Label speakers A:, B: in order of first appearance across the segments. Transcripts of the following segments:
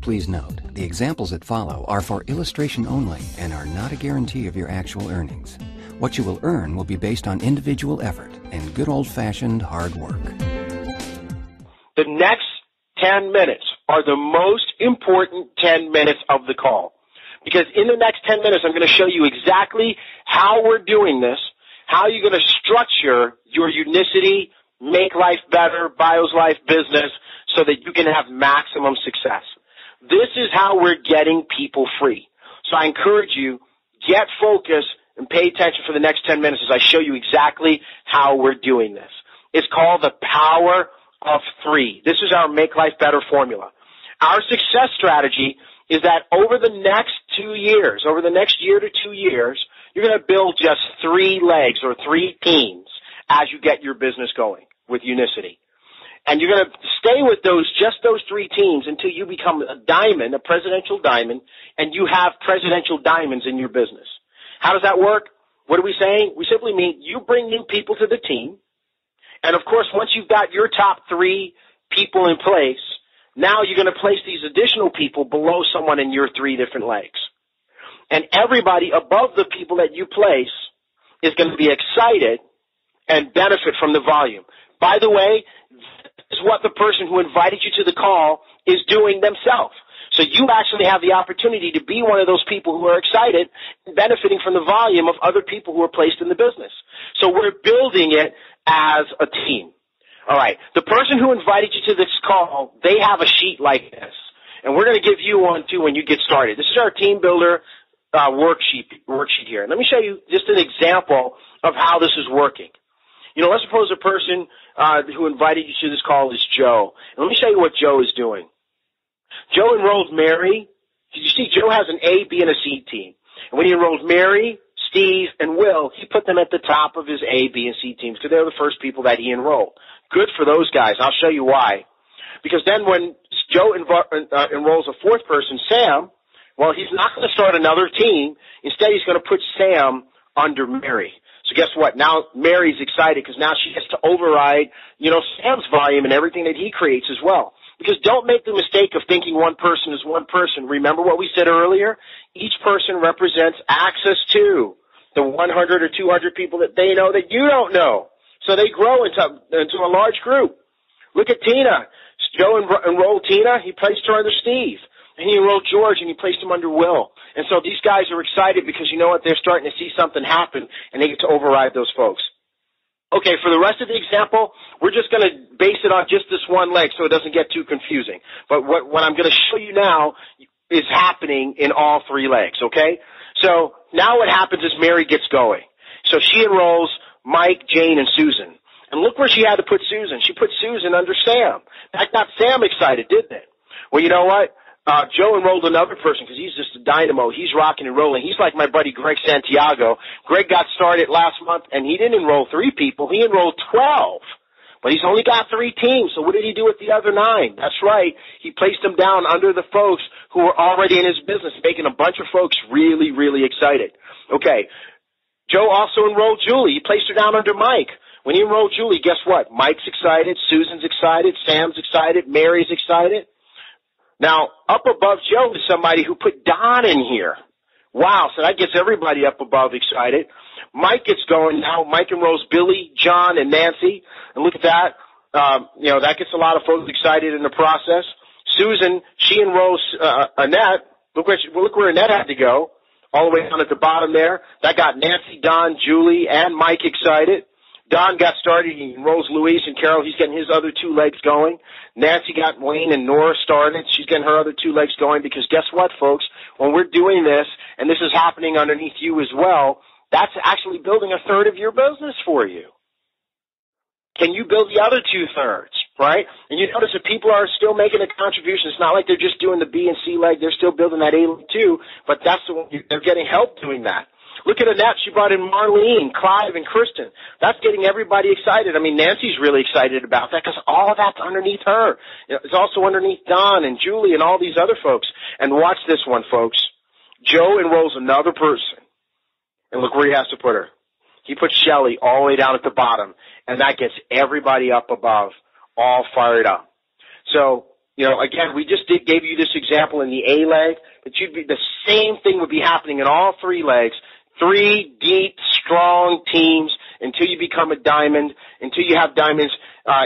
A: Please note, the examples that follow are for illustration only and are not a guarantee of your actual earnings. What you will earn will be based on individual effort and good old-fashioned hard work.
B: The next 10 minutes are the most important 10 minutes of the call. Because in the next 10 minutes, I'm going to show you exactly how we're doing this, how you're going to structure your Unicity, Make Life Better, Bios Life business so that you can have maximum success. This is how we're getting people free. So I encourage you, get focused and pay attention for the next 10 minutes as I show you exactly how we're doing this. It's called the power of 3. This is our Make Life Better formula. Our success strategy is that over the next 2 years, over the next year to 2 years, you're going to build just 3 legs or 3 teams as you get your business going with Unicity. And you're going to stay with just those 3 teams until you become a diamond, a presidential diamond, and you have presidential diamonds in your business. How does that work? What are we saying? We simply mean you bring new people to the team. And of course, once you've got your top 3 people in place, now you're going to place these additional people below someone in your 3 different legs. And everybody above the people that you place is going to be excited and benefit from the volume. By the way, this is what the person who invited you to the call is doing themselves. So you actually have the opportunity to be one of those people who are excited and benefiting from the volume of other people who are placed in the business. So we're building it as a team. All right. The person who invited you to this call, they have a sheet like this. And we're going to give you one, too, when you get started. This is our Team Builder worksheet here. Let me show you just an example of how this is working. You know, let's suppose a person who invited you to this call is Joe. And let me show you what Joe is doing. Joe enrolled Mary. You see, Joe has an A, B, and a C team. And when he enrolled Mary, Steve, and Will, he put them at the top of his A, B, and C teams because they're the first people that he enrolled. Good for those guys. I'll show you why. Because then when Joe enrolls a 4th person, Sam, well, he's not going to start another team. Instead, he's going to put Sam under Mary. So guess what? Now Mary's excited because now she gets to override, Sam's volume and everything that he creates as well. Because don't make the mistake of thinking one person is one person. Remember what we said earlier? Each person represents access to the 100 or 200 people that they know that you don't know. So they grow into a large group. Look at Tina. Joe enrolled Tina. He placed her under Steve. And he enrolled George, and he placed him under Will. And so these guys are excited because you know what? They're starting to see something happen, and they get to override those folks. Okay, for the rest of the example, we're just going to base it on just this one leg so it doesn't get too confusing. But what I'm going to show you now is happening in all 3 legs, okay? So now what happens is Mary gets going. So she enrolls Mike, Jane, and Susan. And look where she had to put Susan. She put Susan under Sam. That got Sam excited, didn't it? Well, you know what? Joe enrolled another person because he's just a dynamo. He's rocking and rolling. He's like my buddy Greg Santiago. Greg got started last month, and he didn't enroll 3 people. He enrolled 12. But he's only got 3 teams, so what did he do with the other 9? That's right. He placed them down under the folks who were already in his business, making a bunch of folks really, really excited. Okay. Joe also enrolled Julie. He placed her down under Mike. When he enrolled Julie, guess what? Mike's excited, Susan's excited, Sam's excited, Mary's excited. Now, up above Joe is somebody who put Don in here. Wow, so that gets everybody up above excited. Mike gets going now. Mike enrolls Billy, John, and Nancy. And look at that. That gets a lot of folks excited in the process. Susan, she enrolls Annette. Look where Annette had to go, all the way down at the bottom there. That got Nancy, Don, Julie, and Mike excited. Don got started. He enrolls Louise and Carol. He's getting his other 2 legs going. Nancy got Wayne and Nora started. She's getting her other 2 legs going because guess what, folks? When we're doing this, and this is happening underneath you as well, that's actually building a third of your business for you. Can you build the other 2/3, right? And you notice that people are still making a contribution. It's not like they're just doing the B and C leg. They're still building that A leg too, but that's the one, they're getting help doing that. Look at Annette. She brought in Marlene, Clive, and Kristen. That's getting everybody excited. I mean, Nancy's really excited about that because all of that's underneath her. It's also underneath Don and Julie and all these other folks. And watch this one, folks. Joe enrolls another person. And look where he has to put her. He puts Shelly all the way down at the bottom. And that gets everybody up above, all fired up. So Again, we just gave you this example in the A leg, but the same thing would be happening in all three legs. 3 deep, strong teams until you become a diamond, until you have diamonds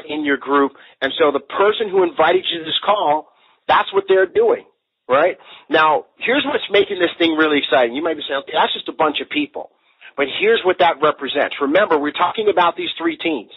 B: in your group. And so the person who invited you to this call, that's what they're doing, right? Now, here's what's making this thing really exciting. You might be saying, okay, that's just a bunch of people. But here's what that represents. Remember, we're talking about these 3 teams.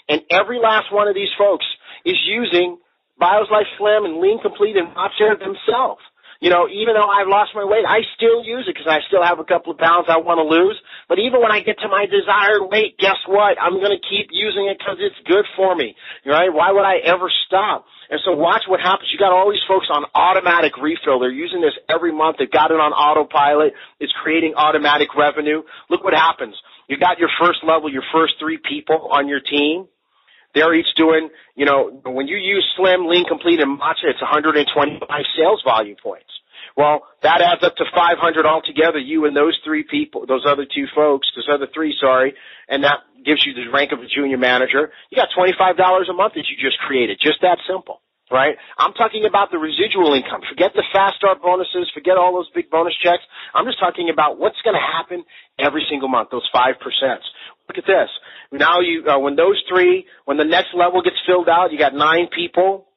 B: And every last one of these folks is using Bios Life Slim and Lean Complete and Mopshare themselves. Even though I've lost my weight, I still use it because I still have a couple of pounds I want to lose. But even when I get to my desired weight, guess what? I'm going to keep using it because it's good for me, right? Why would I ever stop? And so watch what happens. You got all these folks on automatic refill. They're using this every month. They've got it on autopilot. It's creating automatic revenue. Look what happens. You got your first level, your first 3 people on your team. They're each doing, when you use Slim, Lean Complete, and Matcha, it's 125 sales volume points. Well, that adds up to 500 altogether, you and those 3 people, those other 3, and that gives you the rank of a junior manager. You got $25 a month that you just created. Just that simple, right? I'm talking about the residual income. Forget the fast start bonuses. Forget all those big bonus checks. I'm just talking about what's going to happen every single month, those 5%. Look at this. Now when the next level gets filled out, you got 9 people.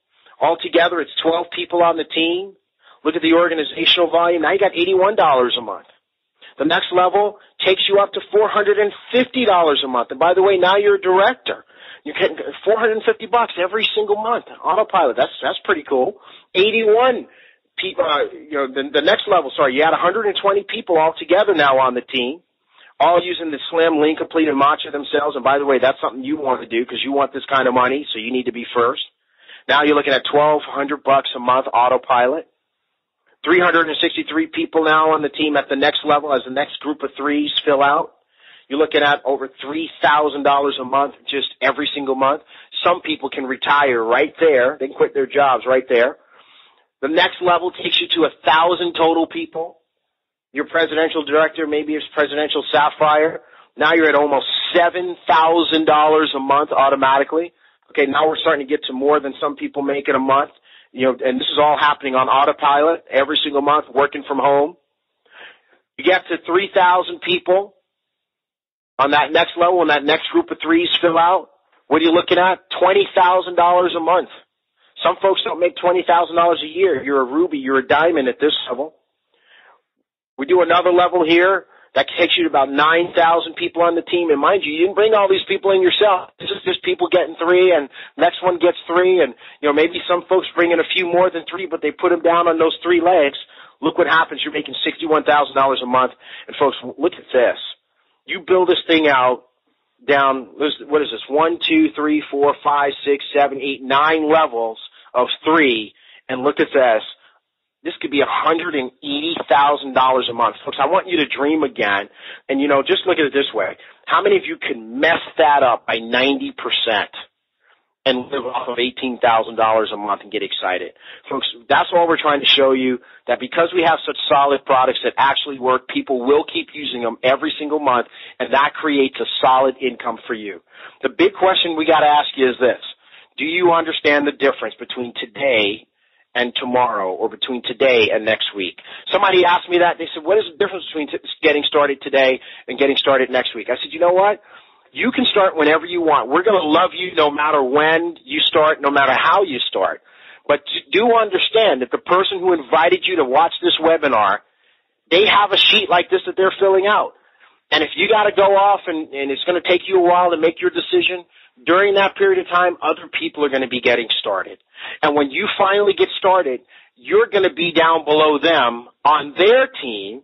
B: Altogether, it's 12 people on the team. Look at the organizational volume. Now you got $81 a month. The next level takes you up to $450 a month. And by the way, now you're a director. You're getting $450 every single month. Autopilot. That's pretty cool. 81 people, the next level, you had 120 people altogether now on the team, all using the Slim, Lean Complete, and Matcha themselves. And by the way, that's something you want to do because you want this kind of money, so you need to be first. Now you're looking at $1,200 a month autopilot. 363 people now on the team at the next level as the next group of 3s fill out. You're looking at over $3,000 a month just every single month. Some people can retire right there. They can quit their jobs right there. The next level takes you to 1,000 total people. Your presidential director, maybe it's presidential sapphire. Now you're at almost $7,000 a month automatically. Okay, now we're starting to get to more than some people make in a month. And this is all happening on autopilot every single month, working from home. You get to 3,000 people on that next level, when that next group of 3s fill out. What are you looking at? $20,000 a month. Some folks don't make $20,000 a year. You're a ruby, you're a diamond at this level. We do another level here. That takes you to about 9,000 people on the team. And mind you didn't bring all these people in yourself. This is just people getting 3, and next one gets 3. And, maybe some folks bring in a few more than 3, but they put them down on those 3 legs. Look what happens. You're making $61,000 a month. And, folks, look at this. You build this thing out down, what is this, 1, 2, 3, 4, 5, 6, 7, 8, 9 levels of 3. And look at this. This could be $180,000 a month. Folks, I want you to dream again. And, just look at it this way. How many of you can mess that up by 90% and live off of $18,000 a month and get excited? Folks, that's all we're trying to show you, that because we have such solid products that actually work, people will keep using them every single month, and that creates a solid income for you. The big question we got to ask you is this. Do you understand the difference between today and tomorrow, or between today and next week? Somebody asked me that. They said, what is the difference between getting started today and getting started next week? I said, you know what? You can start whenever you want. We're going to love you no matter when you start, no matter how you start. But do understand that the person who invited you to watch this webinar, they have a sheet like this that they're filling out. And if you got to go off and it's going to take you a while to make your decision, during that period of time, other people are going to be getting started. And when you finally get started, you're going to be down below them on their team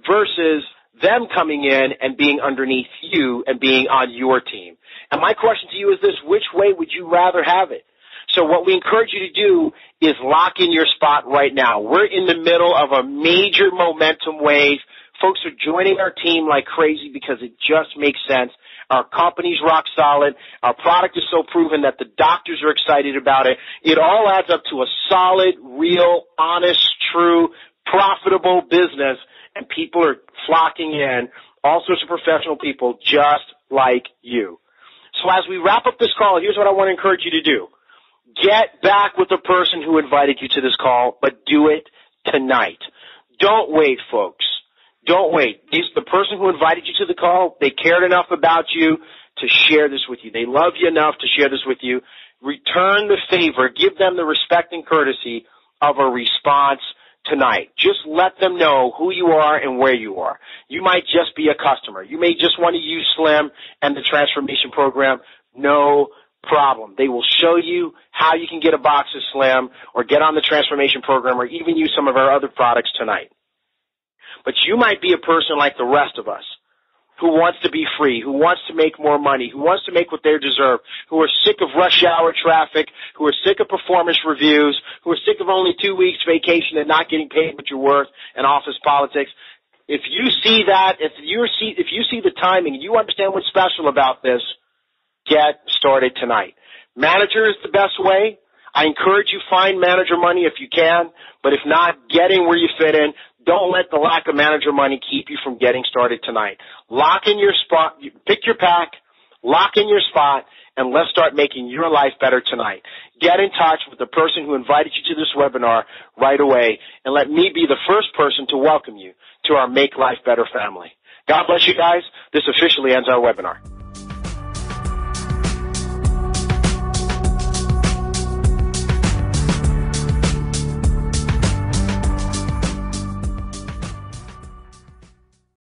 B: versus them coming in and being underneath you and being on your team. And my question to you is this: which way would you rather have it? So what we encourage you to do is lock in your spot right now. We're in the middle of a major momentum wave. Folks are joining our team like crazy because it just makes sense. Our company's rock solid. Our product is so proven that the doctors are excited about it. It all adds up to a solid, real, honest, true, profitable business, and people are flocking in, all sorts of professional people just like you. So as we wrap up this call, here's what I want to encourage you to do. Get back with the person who invited you to this call, but do it tonight. Don't wait, folks. Don't wait. The person who invited you to the call, they cared enough about you to share this with you. They love you enough to share this with you. Return the favor. Give them the respect and courtesy of a response tonight. Just let them know who you are and where you are. You might just be a customer. You may just want to use Slim and the transformation program. No problem. They will show you how you can get a box of Slim or get on the transformation program or even use some of our other products tonight. But you might be a person like the rest of us who wants to be free, who wants to make more money, who wants to make what they deserve, who are sick of rush hour traffic, who are sick of performance reviews, who are sick of only 2 weeks vacation and not getting paid what you're worth and office politics. If you see that, if you see the timing and you understand what's special about this, get started tonight. Manager is the best way. I encourage you find manager money if you can, but if not, get in where you fit in. Don't let the lack of manager money keep you from getting started tonight. Lock in your spot, pick your pack, lock in your spot, and let's start making your life better tonight. Get in touch with the person who invited you to this webinar right away, and let me be the first person to welcome you to our Make Life Better family. God bless you guys. This officially ends our webinar.